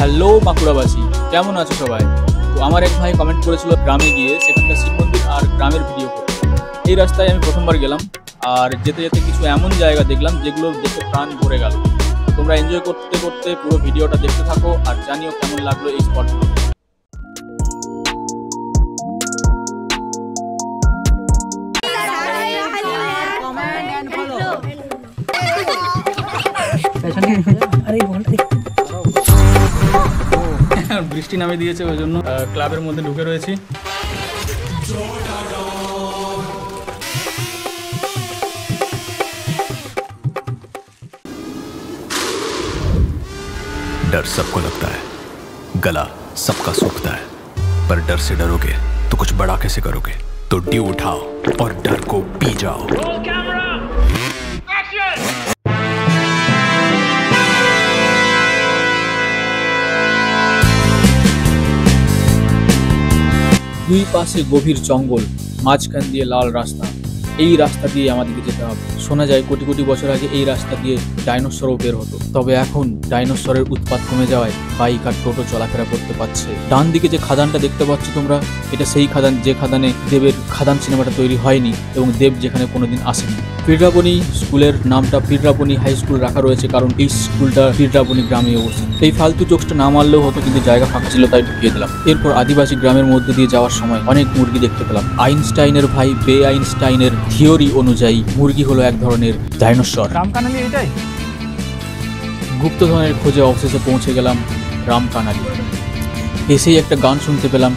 Hello বাঁকুড়াবাসী, কেমন আছো সবাই? তো আমার এক ভাই কমেন্ট করেছিল গ্রামে গিয়ে সেখানকার শিব মন্দির আর গ্রামের ভিডিও করতে। এই রাস্তায় আমি প্রথমবার গেলাম, আর যেতে যেতে কিছু এমন জায়গা দেখলাম যেগুলো দেখে প্রাণ ভরে গেল। তোমরা এনজয় করতে করতে পুরো ভিডিওটা দেখতে থাকো আর জানিও কেমন লাগলো এই স্পটগুলো। বৃষ্টি নামে দিয়েছে, ওই জন্য ক্লাবের মধ্যে ঢুকে রয়েছি। डर सबको लगता है, गला सबका सूखता है, पर डर से डरोगे तो कुछ बड़ा कैसे करोगे? तो ड्यू उठाओ और डर को पी जाओ। দুই পাশে গভীর জঙ্গল, মাঝখান দিয়ে লাল রাস্তা। এই রাস্তা দিয়ে আমাদেরকে যেতে হবে। শোনা যায় কোটি কোটি বছর আগে এই রাস্তা দিয়ে ডাইনোসরও বের হতো, তবে এখন ডাইনোসরের উৎপাত কমে যাওয়ায় বাইক আর টোটো চলাফেরা করতে পারছে। ডান দিকে যে খাদানটা দেখতে পাচ্ছ তোমরা, এটা সেই খাদান যে খাদানে দেবের খাদান সিনেমাটা তৈরি হয়নি এবং দেব যেখানে কোনোদিন আসেনি। পিররাবণী স্কুলের নামটা পিররাবণী হাই স্কুল রাখা রয়েছে কারণ এই স্কুলটা পিররাবণী গ্রামে অবস্থিত। এই ফালতু জোকসটা না মারলেও হতো, কিন্তু জায়গা ফাঁকা ছিল তাই ঢুকিয়ে দিলাম। এরপর আদিবাসী গ্রামের মধ্যে দিয়ে যাওয়ার সময় অনেক মুরগি দেখতে পেলাম। আইনস্টাইনের ভাই বে আইনস্টাইনের থিওরি অনুযায়ী মুরগি হলো এক ধরনের ডাইনোসর। রামকানালি এটাই। গুপ্তধনের খোঁজে অবশেষে পৌঁছে গেলাম রামকানালি। এসেই একটা গান শুনতে পেলাম,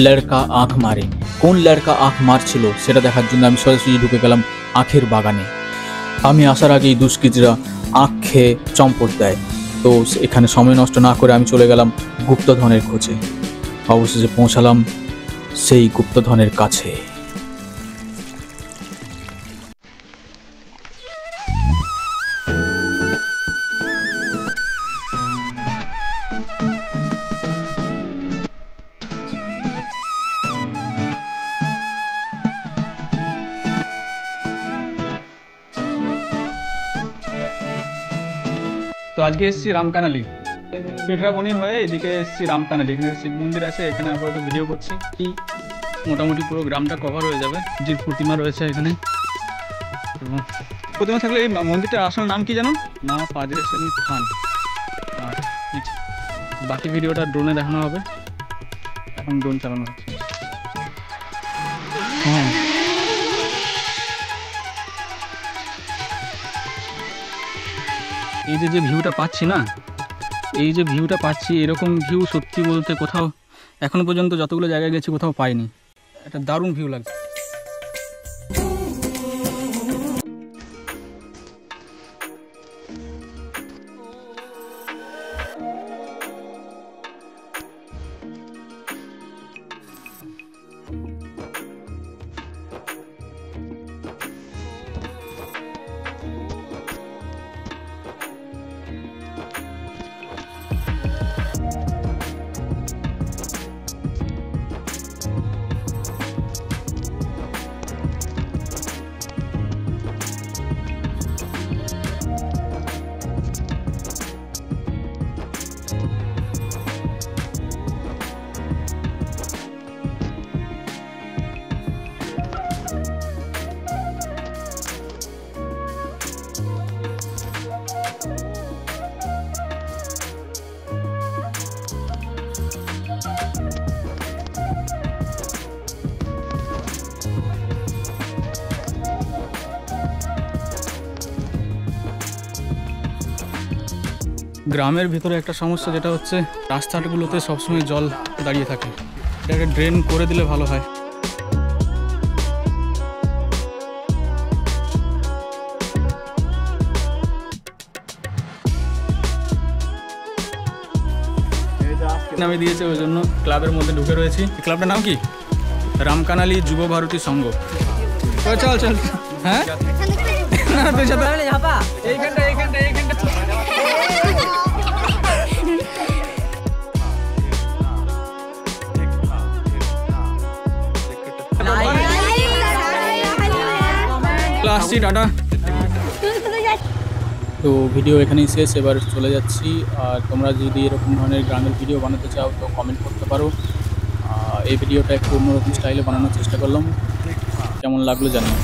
লড়কা আঁখ মারে। কোন লড়কা আঁখ মারছিল সেটা দেখার জন্য আমি সরাসরি ঢুকে গেলাম আখের বাগানে। আমি আসার আগেই দুষ্কৃতীরা আখ খেয়ে চম্পট দেয়, তো এখানে সময় নষ্ট না করে আমি চলে গেলাম গুপ্তধনের খোঁজে। অবশেষে পৌঁছালাম সেই গুপ্তধনের কাছে। তো আজকে এসেছি রামকানালি, পিররাবণী হয়ে এদিকে এসেছি রামকানালি। এখানে শিব মন্দির আছে, এখানে আবার একটু ভিডিও করছি। মোটামুটি পুরো গ্রামটা কভার হয়ে যাবে। যে প্রতিমা রয়েছে এখানে, প্রতিমা থাকলে এই মন্দিরটার আসল নাম কি জানো? নাম পাজরে সেলিম খান। আর বাকি ভিডিওটা ড্রোনে দেখানো হবে, এখন ড্রোন চালানো হচ্ছে। হ্যাঁ, এই যে ভিউটা পাচ্ছি না, এই যে ভিউটা পাচ্ছি, এরকম ভিউ সত্যি বলতে কোথাও এখনো পর্যন্ত যতগুলো জায়গায় গেছি কোথাও পাইনি। একটা দারুণ ভিউ লাগছে। গ্রামের ভিতরে একটা সমস্যা, যেটা হচ্ছে রাস্তাগুলোতে সবসময় জল দাঁড়িয়ে থাকে। এটাকে ড্রেন করে দিলে ভালো হয়। নামে দিয়েছে, ওই জন্য ক্লাবের মধ্যে ঢুকে রয়েছি। ক্লাবটার নাম কি? রামকানালি যুব ভারতী সংঘ। চল চল। হ্যাঁ, আসছি, টাটা। তো ভিডিও এখানেই শেষ, এবার চলে যাচ্ছি। আর তোমরা যদি এরকম ধরনের গ্রামের ভিডিও বানাতে চাও তো কমেন্ট করতে পারো। এই ভিডিওটা একটু অন্যরকম স্টাইলে বানানোর চেষ্টা করলাম, কেমন লাগলো জানিও।